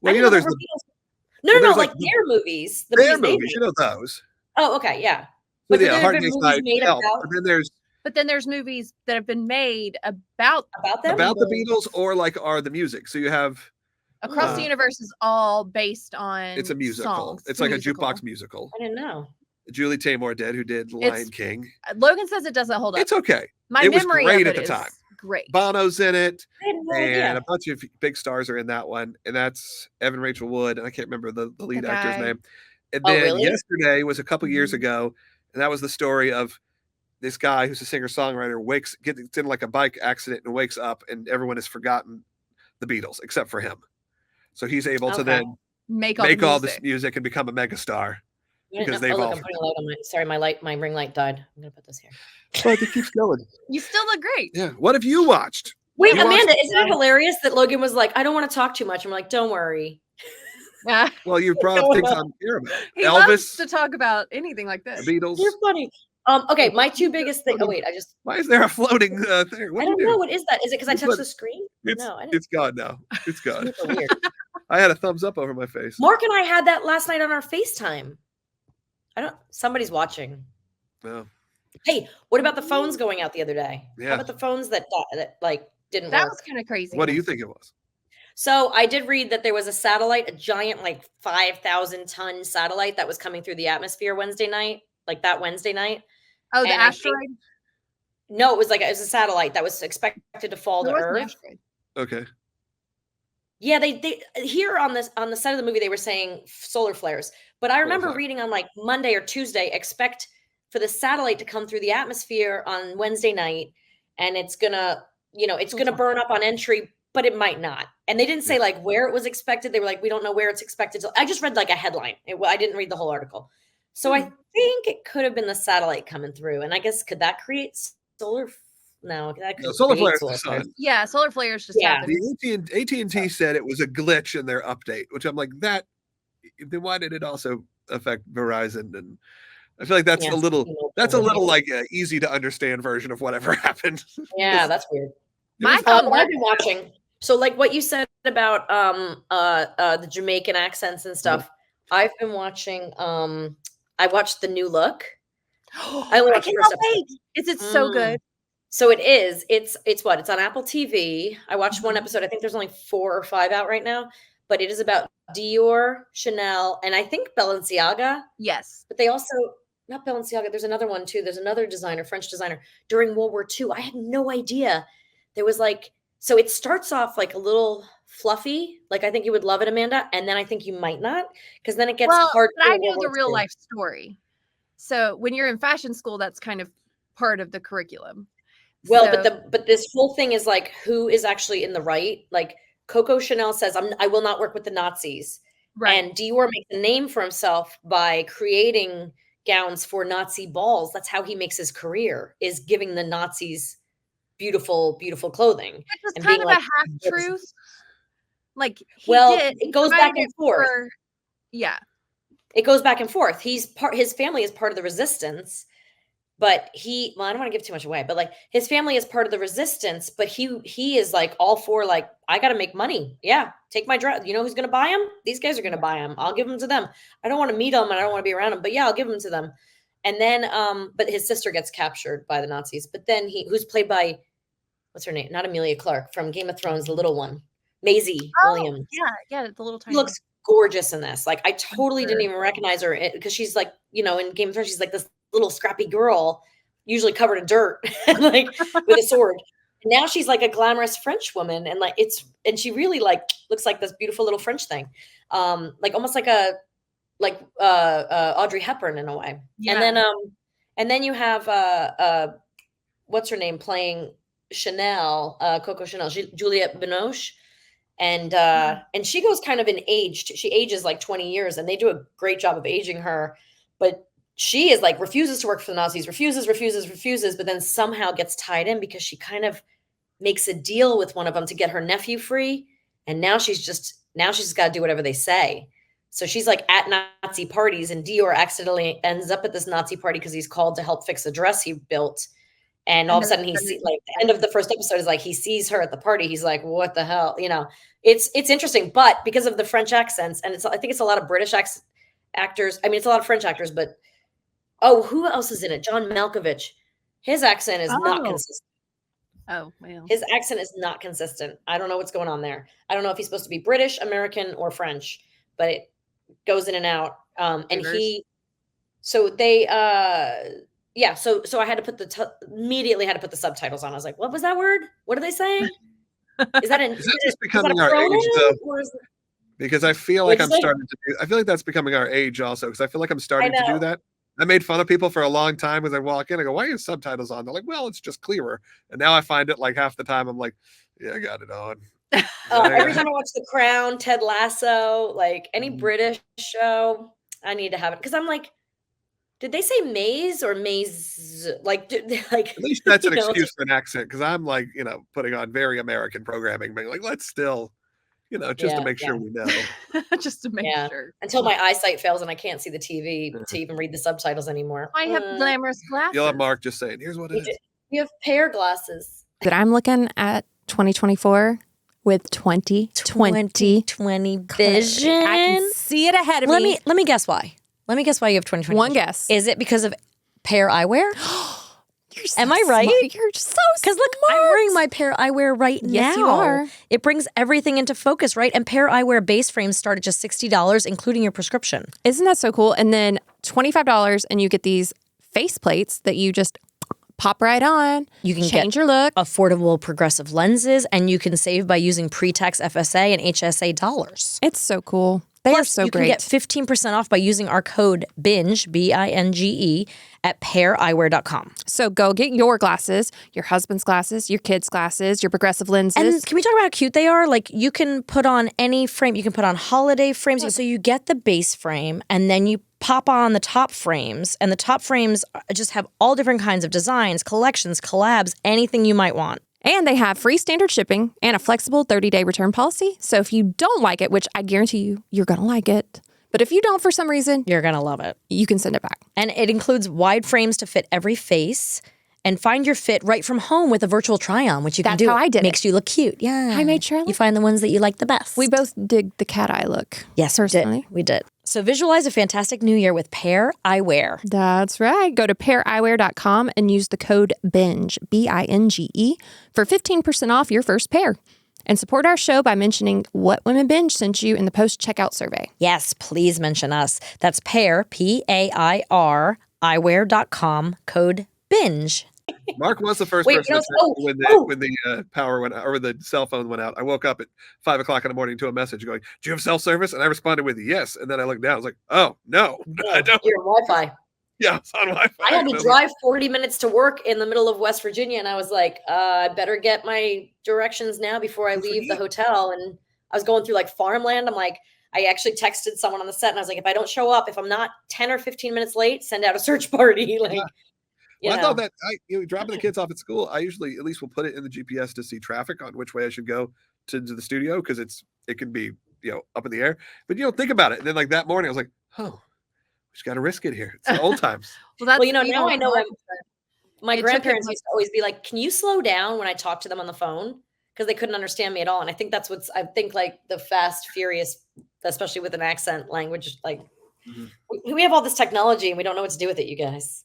Well, I didn't know there there's were the Beatles. No, there's like like their movies. The their movies they movies, made. those. Oh, okay, yeah. So But yeah, there have Hard been Day's movies Night, made Help. about But then there's movies that have been made about them? About the Beatles or like are the music. So you have Across the Universe is all based on it's a musical. songs. It's like a jukebox musical. I didn't know. Julie Taymor did, who did Lion King. Logan says it doesn't hold up. It's okay. My It was memory great of at it the is time. great. Bono's in it, I had no and idea. a bunch of big stars are in that one. And that's Evan Rachel Wood, and I can't remember the lead actor's guy. name. And Oh, then really? Yesterday was a couple years Mhm. ago, and that was the story of this guy who's a singer-songwriter gets in like a bike accident and wakes up, and everyone has forgotten the Beatles except for him. So he's able to Okay. then Make all this music and become a megastar. Because they've look, all I'm putting a light on my ring light died. I'm gonna put this here. But it keeps going. You still look great. Yeah. What have you watched? Wait, You watched- Amanda, isn't it hilarious that Logan was like, I don't want to talk too much? I'm like, don't worry. Well, you brought up things on care about. He Elvis, loves to talk about anything like the this. Beatles. You're funny. Okay, my 2 biggest things. Oh wait, Why is there a floating thing? I don't know. What is that? Is it because I You touched put- the screen? It's, No, I didn't. it's gone now. It's gone. Super weird. I had a thumbs up over my face. Mark and I had that last night on our FaceTime. Somebody's watching. No. Hey, what about the phones going out the other day? Yeah. How about the phones that like didn't That work? was kind of crazy. What do you think it was? So I did read that there was a satellite, a giant like 5,000 ton satellite that was coming through the atmosphere Wednesday night, like that Wednesday night. Oh, the And I think- asteroid? No, it was a satellite that was expected to fall There to was an Earth. asteroid. Okay. Yeah, they here on the set of the movie they were saying solar flares, but I remember flare. reading on like Monday or Tuesday, expect for the satellite to come through the atmosphere on Wednesday night, and it's gonna burn up on entry, but it might not. And they didn't say like where it was expected. They were like, we don't know where it's expected to. I just read like a headline. I didn't read the whole article, so I think it could have been the satellite coming through. And I guess could that create solar? No, that could Solar create flares. solar flares. Yeah, solar flares just Yeah. happened. The AT&T said it was a glitch in their update, which I'm like, that. Then why did it also affect Verizon? And I feel like that's Yeah, a little like easy to understand version of whatever happened. Yeah, that's weird. My What phone I've worked. been watching. So like what you said about the Jamaican accents and stuff. I've been watching I watched The New Look. I only watched the first cannot episode. wait. Is it so good? So it is. It's what? It's on Apple TV. I watched one episode. I think there's only 4 or 5 out right now, but it is about Dior, Chanel, and I think Balenciaga. Yes. But they also not Balenciaga. There's another one too. There's another designer, French designer. During World War II, I had no idea. There was like so it starts off like a little fluffy. Like I think you would love it, Amanda, and then I think you might not because then it gets hard. But I know the real life story. So when you're in fashion school, that's kind of part of the curriculum. Well, but this whole thing is like who is actually in the right? Like Coco Chanel says, I will not work with the Nazis. Right. And Dior makes a name for himself by creating gowns for Nazi balls. That's how he makes his career, is giving the Nazis beautiful, beautiful clothing. Which is and kind being of like, a half truth. Like it goes back and forth. Yeah. It goes back and forth. His family is part of the resistance. But I don't want to give too much away, but like his family is part of the resistance, but he is like all for like, I got to make money. Yeah. Take my dress. You know who's going to buy them? These guys are going to buy them. I'll give them to them. I don't want to meet them and I don't want to be around them, but yeah, I'll give them to them. And then, but his sister gets captured by the Nazis, but then who's played by, what's her name? Not Emilia Clarke from Game of Thrones, the little one, Maisie Williams. Yeah. The little tiny. She looks gorgeous in this. Like I totally didn't even recognize her because she's like, in Game of Thrones, she's like this little scrappy girl, usually covered in dirt, like with a sword. And now she's like a glamorous French woman, and like and she really like looks like this beautiful little French thing, like almost like Audrey Hepburn in a way. Yeah. And then you have what's her name playing Chanel, Coco Chanel, Juliette Binoche. And she goes kind of in age. She ages like 20 years, and they do a great job of aging her. But she is like refuses to work for the Nazis, refuses, but then somehow gets tied in because she kind of makes a deal with one of them to get her nephew free. And now she's just got to do whatever they say. So she's like at Nazi parties, and Dior accidentally ends up at this Nazi party because he's called to help fix a dress he built. And all of a sudden the end of the first episode is like, he sees her at the party. He's like, what the hell? It's interesting, but because of the French accents, and I think it's a lot of British actors. I mean, it's a lot of French actors, but who else is in it? John Malkovich. His accent is not consistent. Oh, well. His accent is not consistent. I don't know what's going on there. I don't know if he's supposed to be British, American, or French, but it goes in and out. So I had to immediately had to put the subtitles on. I was like, what was that word? What are they saying? Is that just becoming our age though? Because I feel like I feel like that's becoming our age also, because I feel like I'm starting to do that. I made fun of people for a long time as I walk in. I go, why are your subtitles on? They're like, well, it's just clearer. And now I find it like half the time I'm like, yeah, I got it on. Every time I watch The Crown, Ted Lasso, like any British show, I need to have it. Because I'm like, did they say maze or maze? Like at least that's an excuse for an accent, because I'm like, putting on very American programming, being like, let's still, just to make sure we know. Just to make sure. Until my eyesight fails and I can't see the TV to even read the subtitles anymore. I have glamorous glasses. You'll have Mark just saying, here's what it is. You have pair glasses. But I'm looking at 2024 with 2020 vision. I can see it ahead of me. Let me guess why. Let me guess why you have 2020. One guess. Is it because of pair eyewear? You're so Am I right? Smart. You're so smart. Because look, I'm wearing my pair eyewear right now. Yes, you are. It brings everything into focus, right? And pair eyewear base frames start at just $60, including your prescription. Isn't that so cool? And then $25, and you get these face plates that you just pop right on. You can change your look. Affordable progressive lenses, and you can save by using pre-tax FSA and HSA dollars. It's so cool. They are so great. You can get 15% off by using our code BINGE, BINGE, at paireyewear.com. So go get your glasses, your husband's glasses, your kids' glasses, your progressive lenses. And can we talk about how cute they are? Like, you can put on any frame. You can put on holiday frames. So you get the base frame, and then you pop on the top frames. And the top frames just have all different kinds of designs, collections, collabs, anything you might want. And they have free standard shipping and a flexible 30-day return policy. So if you don't like it, which I guarantee you, you're going to like it. But if you don't for some reason, you're going to love it. You can send it back. And it includes wide frames to fit every face. and find your fit right from home with a virtual try-on, which you can That's do. how I did it. Makes you look cute. Yeah. I made sure I you looked- find the ones that you like the best. We both dig the cat eye look. Yes, personally. we did. So visualize a fantastic new year with Pair Eyewear. That's right. Go to paireyewear.com and use the code BINGE, BINGE, for 15% off your first pair. And support our show by mentioning what Women Binge sent you in the post-checkout survey. Yes, please mention us. That's Pair, P-A-I-R, eyewear.com, code BINGE. Mark was the first Wait, person you to know- text me when the power went out, or when the cell phone went out. I woke up at 5:00 in the morning to a message going, "Do you have cell service?" And I responded with yes. And then I looked down. I was like, "Oh no, I don't." You're on Wi-Fi. Yeah, it's on Wi-Fi. I had to drive 40 minutes to work in the middle of West Virginia, and I was like, I better get my directions now before I leave the hotel. And I was going through like farmland. I'm like, I actually texted someone on the set, and I was like, if I don't show up, if I'm not 10 or 15 minutes late, send out a search party. Like, Well, I thought that dropping the kids off at school, I usually at least will put it in the GPS to see traffic on which way I should go to the studio, because it can be up in the air. But think about it. And then like that morning, I was like, oh, we just got to risk it here. It's the old times. Well, now I know my It took grandparents him, used to always be like, can you slow down when I talk to them on the phone? Because they couldn't understand me at all. And I think that's like the fast, furious, especially with an accent language, like we have all this technology and we don't know what to do with it, you guys.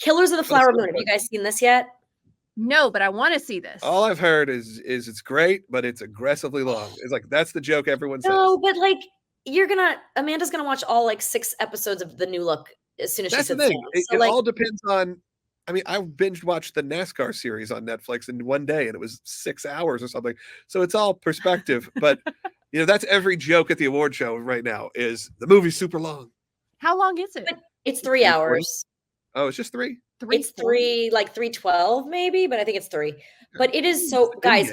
Killers of the Flower Moon. Have you guys seen this yet? No, but I want to see this. All I've heard is it's great, but it's aggressively long. It's like, that's the joke everyone says. No, but like Amanda's gonna watch all like 6 episodes of the new look as soon as That's she the sits thing. down. It all depends on. I mean, I binged watched the NASCAR series on Netflix in one day, and it was 6 hours or something. So it's all perspective. But that's every joke at the award show right now is the movie's super long. How long is it? But it's 3 hours. Oh, it's just 3? It's 3, like 3:12 maybe, but I think it's 3. But it is so, guys.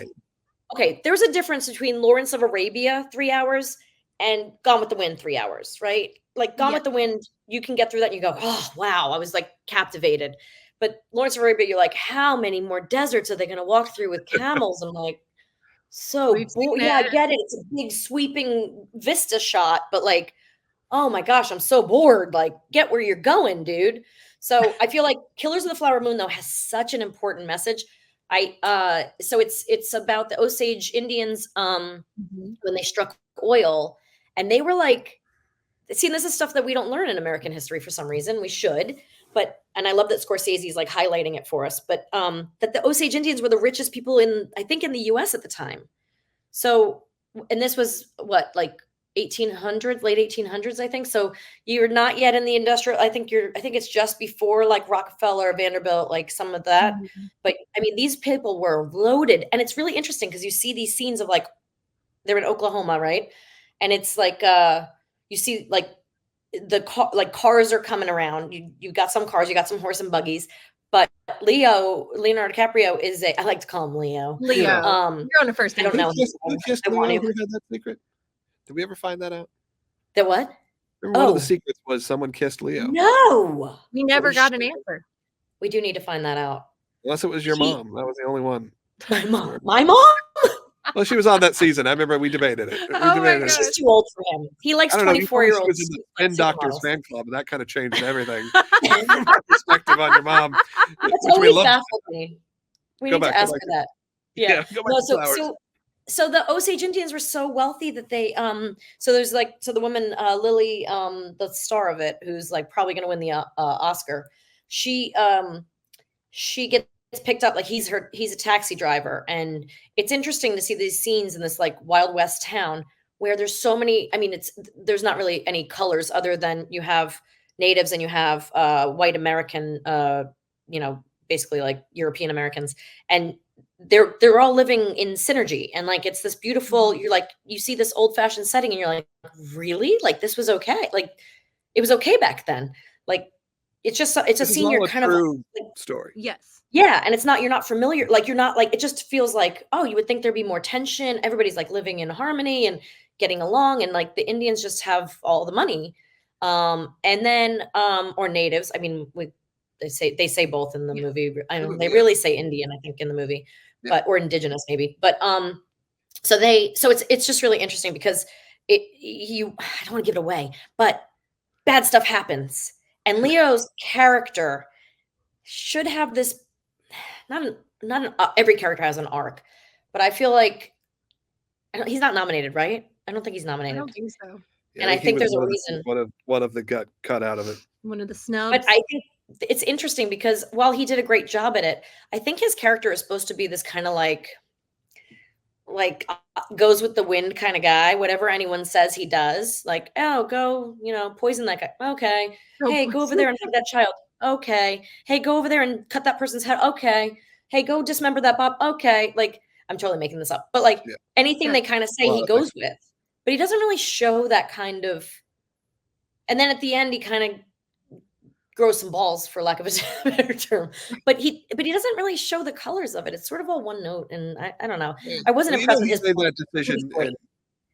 Okay, there's a difference between Lawrence of Arabia 3 hours and Gone with the Wind 3 hours, right? Like Gone with the Wind, you can get through that and you go, oh wow, I was like captivated. But Lawrence of Arabia, you're like, how many more deserts are they going to walk through with camels? I'm like, yeah, I get it. It's a big sweeping vista shot, but like, oh my gosh, I'm so bored. Like, get where you're going, dude. So I feel like Killers of the Flower Moon, though, has such an important message. So it's about the Osage Indians when they struck oil, and they were like, see, this is stuff that we don't learn in American history for some reason. We should, and I love that Scorsese is like highlighting it for us. But that the Osage Indians were the richest people in the U.S. at the time. So, and this was like 1800s, late 1800s, I think. So you're not yet in the industrial. I think it's just before like Rockefeller, Vanderbilt, like some of that. But I mean, these people were loaded, and it's really interesting because you see these scenes of like they're in Oklahoma, right? And it's like you see like cars are coming around. You got some cars, you got some horse and buggies. But Leonardo DiCaprio is I like to call him Leo. You're on a first name. I don't know. Who kissed Leo? Who had that secret? Did we ever find that out? The what? Remember one of the secrets was someone kissed Leo. No. We never got an answer. We do need to find that out. Unless it was your mom. That was the only one. My mom. My mom? Well, she was on that season. I remember we debated it. She's too old for him. He likes 24-year-olds. He was in the Spin Doctors fan club, and that kind of changed everything. Perspective on your mom. That's always baffled me. We need to ask her that. Yeah. So the Osage Indians were so wealthy that they so the woman Lily the star of it, who's like probably going to win the Oscar, she gets picked up, like he's a taxi driver, and it's interesting to see these scenes in this like Wild West town where there's so many. I mean, there's not really any colors other than you have natives and you have white American, basically like European Americans, and they're all living in synergy, and like it's this beautiful. You're like, you see this old fashioned setting, and you're like, really? Like this was okay? Like it was okay back then? Like it's a scene you're kind of like, story. Yes. Yeah, and you're not familiar. Like you're not like, it just feels like, oh, you would think there'd be more tension. Everybody's like living in harmony and getting along, and like the Indians just have all the money, and then or natives. I mean, they say both in the movie. I don't. They really say Indian, I think, in the movie, or indigenous maybe. But so it's just really interesting because I don't want to give it away, but bad stuff happens, and Leo's character should have this every character has an arc, but I feel like he's not nominated, right? I don't think he's I nominated. don't think so. Yeah, And I he think was there's a reason. one of the got cut out of it. One of the But snubs. I think it's interesting because while he did a great job at it, I think his character is supposed to be this kind of like goes with the wind kind of guy. Whatever anyone says, he does. Like, oh, go, poison that guy. Okay. Hey, go over there and hug that child. Okay. Hey, go over there and cut that person's head. Okay. Hey, go dismember that Bob. Okay. Like, I'm totally making this up, but like Yeah. anything Yeah. they kind of say, Well, he goes with. But he doesn't really show that kind of. And then at the end, he kind of grows some balls, for lack of a better term. But he doesn't really show the colors of it. It's sort of all one note, and I don't know. I wasn't impressed with he his made that decision, and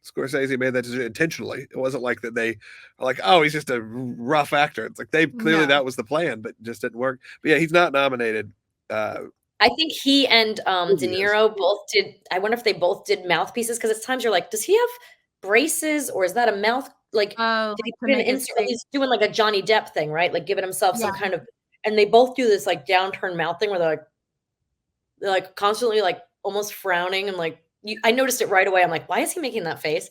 Scorsese made that decision intentionally. It wasn't like that they are like, oh, he's just a rough actor. It's like clearly No. that was the plan, but it just didn't work. But yeah, he's not nominated. I think he and De Niro both did. I wonder if they both did mouthpieces, because at times you're like, does he have braces or is that a mouth? Like, Oh, did he to put an make it insert? fake. He's doing like a Johnny Depp thing, right? Like giving himself some Yeah. kind of. And they both do this like downturned mouth thing where they're like constantly like almost frowning and like. I noticed it right away. I'm like, why is he making that face?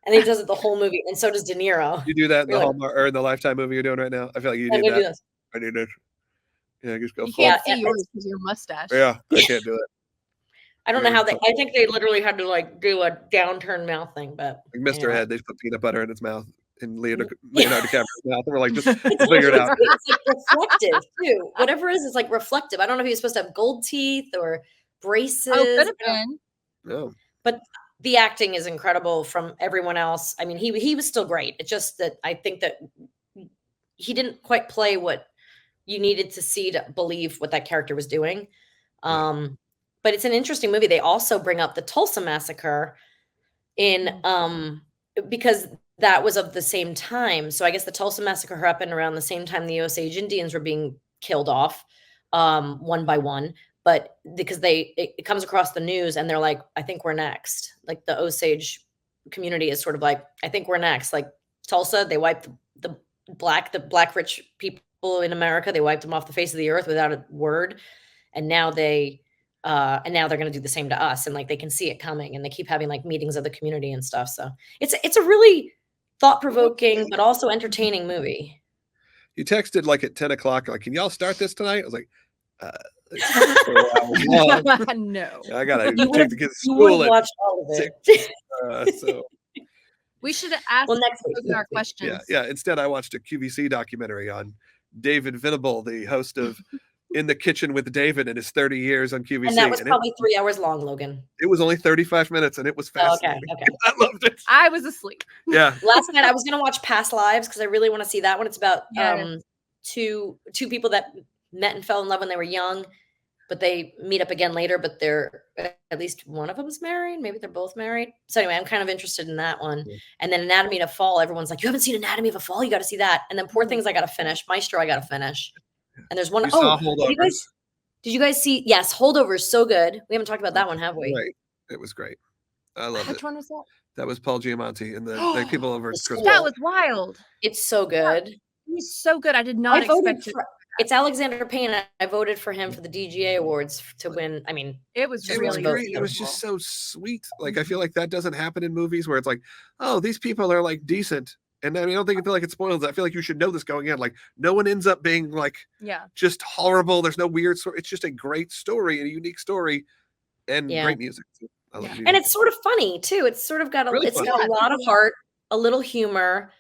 And he does it the whole movie, and so does De Niro. You do that in the You're like, Hallmark or in the Lifetime movie you're doing right now. I feel like you I'm need gonna do that. this. I need it. Yeah, just go You full. can't Yeah, see yours because your mustache. Yeah, I can't do it. I don't know Yeah, how I think they literally had to like do a downturned mouth thing, but Like Mr. anyway. Head, they put peanut butter in its mouth and Leonardo Yeah. DiCaprio's mouth, and we're like, just It's figure it out. It's like reflective too. Whatever it is, it's like reflective. I don't know if he was supposed to have gold teeth or braces. Oh, could have been. No. But the acting is incredible from everyone else. I mean, he was still great. It's just that I think that he didn't quite play what you needed to see to believe what that character was doing. But it's an interesting movie. They also bring up the Tulsa massacre in because that was of the same time. So I guess the Tulsa massacre happened around the same time the Osage Indians were being killed off one by one. But because it comes across the news and they're like, I think we're next. Like the Osage community is sort of like, I think we're next. Like Tulsa, they wiped the black rich people in America. They wiped them off the face of the earth without a word. And now they're going to do the same to us. And like, they can see it coming, and they keep having like meetings of the community and stuff. So it's a really thought provoking, but also entertaining movie. You texted like at 10 o'clock, like, can y'all start this tonight? I was like, it's 4 hours long. No. I gotta You take the kids to You would school have at watched all of it. so We should ask Well, next week. those are our questions. yeah. Instead, I watched a QVC documentary on David Venable, the host of In the Kitchen with David in his 30 years on QVC. And that was probably 3 hours long, Logan. It was only 35 minutes, and it was fascinating. Okay. I loved it. I was asleep. Yeah. Last night I was going to watch Past Lives because I really want to see that one. It's about Yes. two people that met and fell in love when they were young, but they meet up again later, but they're at least one of them is married. Maybe they're both married. So anyway, I'm kind of interested in that one. Yeah. And then Anatomy of a Fall, everyone's like, you haven't seen Anatomy of a Fall? You got to see that. And then Poor Things I got to finish. Maestro I got to finish. And there's one. You saw Holdovers. Did you guys see? Yes, Holdovers, so good. We haven't talked about that one, have we? Right. It was great. I loved Which it. one was that? That was Paul Giamatti and the people over at The Christmas. school. That was wild. It's so good. He's so good. I did not I voted expect it. for it's Alexander Payne. I voted for him for the DGA Awards to win. I mean, It was Just It was really both great. It was beautiful. just so sweet. Like I feel like that doesn't happen in movies where it's like, oh, these people are like decent. And I mean, I don't think I feel like it spoils it. I feel like you should know this going in. Like no one ends up being like Yeah. just horrible. There's no weird story. It's just a great story, a unique story, and Yeah. great music. I love Yeah. music. and it's sort of funny too. It's sort of got Really it's funny. got a lot of heart, a little humor.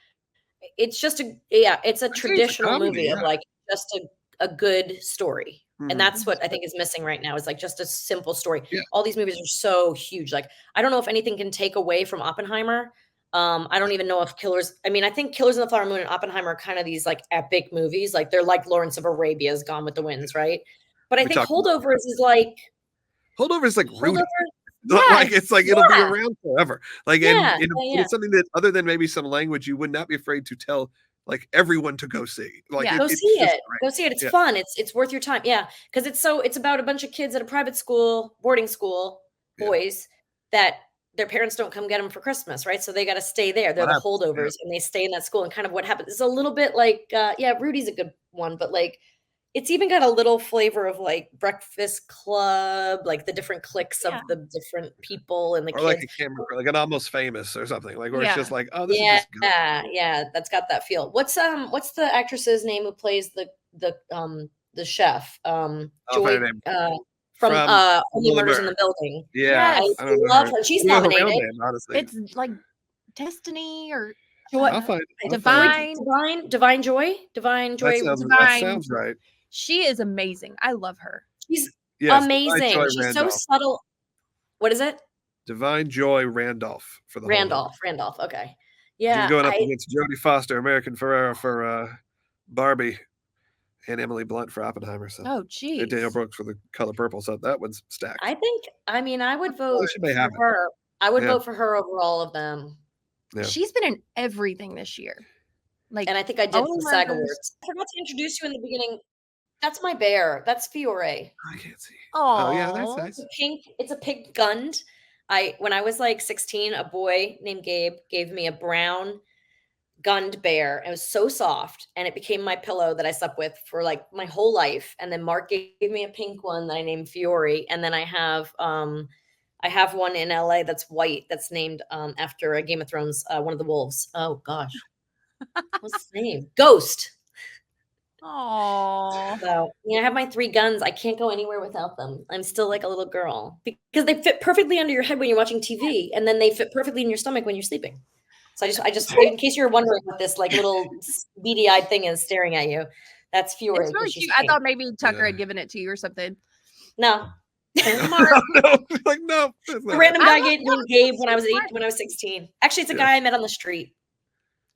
It's just it's a a traditional comedy, movie of yeah. like just a good story. Mhm. And that's what I think is missing right now, is like just a simple story. Yeah. All these movies are so huge. Like I don't know if anything can take away from Oppenheimer. I don't even know if I think Killers in the Flower Moon and Oppenheimer are kind of these like epic movies. Like they're like Lawrence of Arabia's Gone with the Winds, right? But I We think talked about Holdovers is like Holdover is like Rudy. Holdovers. Like it's like it'll be Yeah. around forever. Like Yeah, and yeah. it's something that other than maybe some language you would not be afraid to tell like everyone to go see. Like Yeah. Go it's see just it. great. Go see it. It's Yeah. fun. It's worth your time. Yeah, because it's about a bunch of kids at a private school, boarding school, Yeah. boys that their parents don't come get them for Christmas, right? So they got to stay there. They're What the happens? Yeah. holdovers, and they stay in that school. And kind of what happens is a little bit like, Rudy's a good one, but like it's even got a little flavor of like Breakfast Club, like the different cliques Yeah. of the different people and the Or like kids. a camera, like an Almost Famous or something, like where it's Yeah. just like, oh, this is Yeah, just good. yeah, that's got that feel. What's the actress's name who plays the chef? Oh, Joy fair name. from Only Only Murders in Murder. the Building. Yeah, Yes. I I don't know love her. her. She's I don't know her real nominated. name, honestly. It's like Destiny or Joy, I'll find it. Divine. Divine Joy. That Divine. sounds right. She is amazing. I love her. She's Yes, amazing. She's so subtle. What is it? Divine Joy Randolph for the whole name. Randolph. Okay. She's Yeah. going up against Jodie Foster, American Ferrera for Barbie, and Emily Blunt for Oppenheimer. So Oh, and geez. Daniel Brooks for The Color Purple. So that one's stacked. I would vote she may have for her. I would Yeah. vote for her over all of them. Yeah. She's been in everything this year. Like, And I think I did Only for SAG Murders. Awards. I forgot to introduce you in the beginning. That's my bear. That's Fiore. I can't see. oh, Oh yeah, that's nice. It's a pink gund. When I was like 16, a boy named Gabe gave me a brown gund bear. It was so soft, and it became my pillow that I slept with for like my whole life. And then Mark gave me a pink one that I named Fiore. And then I have one in LA that's white that's named after a Game of Thrones, one of the wolves. Oh gosh. What's his name? Ghost. Oh, So, I have my 3 guns. I can't go anywhere without them. I'm still like a little girl because they fit perfectly under your head when you're watching TV, and then they fit perfectly in your stomach when you're sleeping. So I just, in case you're wondering what this like little beady-eyed thing is staring at you, that's Fiore. it's really 'cause she's cute. I pink. thought maybe Tucker Yeah. had given it to you or something. No. Mark. No, like no. That's A not random it. guy I love gave me that. Gabe when I So was 16. Actually, it's a Yeah. guy I met on the street.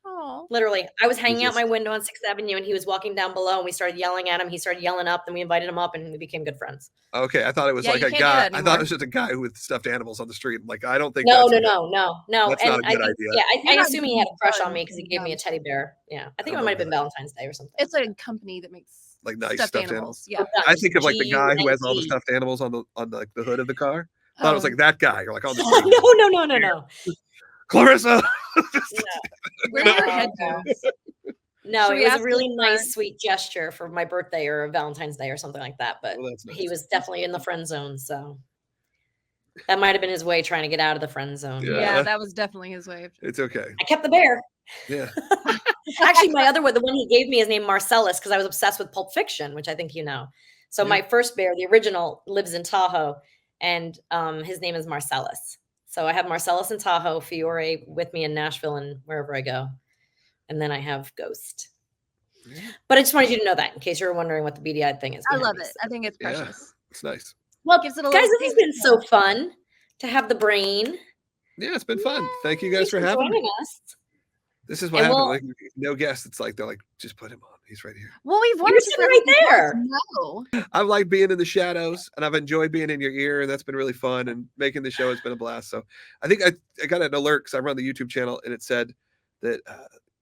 Oh, Literally, I was hanging out Jesus. my window on 6th Avenue, and he was walking down below, and we started yelling at him. He started yelling up, then we invited him up, and we became good friends. Okay, I thought it was Yeah, like you a can't do guy. that I thought anymore. it was just a guy with stuffed animals on the street. Like I don't think No. that's That's and not a I good think, idea. yeah, You're I not assume he had a getting crush on done me because he in gave me a teddy bear. Yeah, I think I it might love have been that. Valentine's Day or something. it's a company that makes Like nice stuffed stuffed animals. animals. Yeah. I think of like the guy who has all the G-U-N-T. stuffed animals on like the hood of the car. Thought it was Oh. like that guy. You're like on the No, street. no. Clarissa. Where No. your head goes. No, Should it we was a ask really him for- nice, sweet gesture for my birthday or Valentine's Day or something like that. But Well, that's nice. he was definitely in the friend zone, so that might have been his way trying to get out of the friend zone. Yeah. Yeah, that was definitely his way. It's okay. I kept the bear. Yeah. Actually, my other one, the one he gave me, is named Marcellus because I was obsessed with Pulp Fiction, which I think you know. So Yeah. my first bear, the original, lives in Tahoe, and his name is Marcellus. So I have Marcellus in Tahoe, Fiore with me in Nashville, and wherever I go, and then I have Ghost. Yeah. But I just wanted you to know that in case you were wondering what the beady-eyed thing is. I behind love me. it. I think it's Yeah. precious. It's nice. Well, Gives it a guys, little this has been so fun to have the brain. Yeah, it's been fun. Thank you Thanks guys for having me. joining us. This is what And happened. we'll- Like no guests. It's like they're like, just put him on. He's right here. Well, we've You're wanted to sitting right there. No. I've liked being in the shadows, and I've enjoyed being in your ear, and that's been really fun. And making the show has been a blast. So I think I got an alert because I run the YouTube channel, and it said that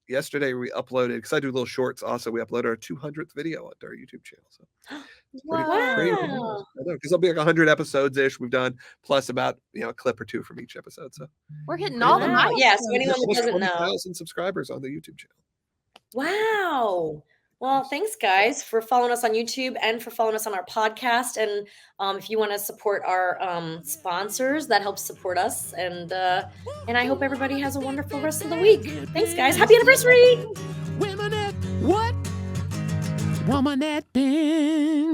yesterday we uploaded, because I do little shorts also, we uploaded our 200th video onto our YouTube channel. So pretty Wow. because there'll be like 100 episodes ish we've done, plus about a clip or two from each episode. So We're hitting all the Wow. milestones. Yeah, so anyone that almost doesn't know. 20,000 subscribers on the YouTube channel. Wow. Well, thanks guys for following us on YouTube and for following us on our podcast. And if you want to support our sponsors, that helps support us. And I hope everybody has a wonderful rest of the week. Thanks, guys. Happy anniversary. Women at what? Woman at Binge.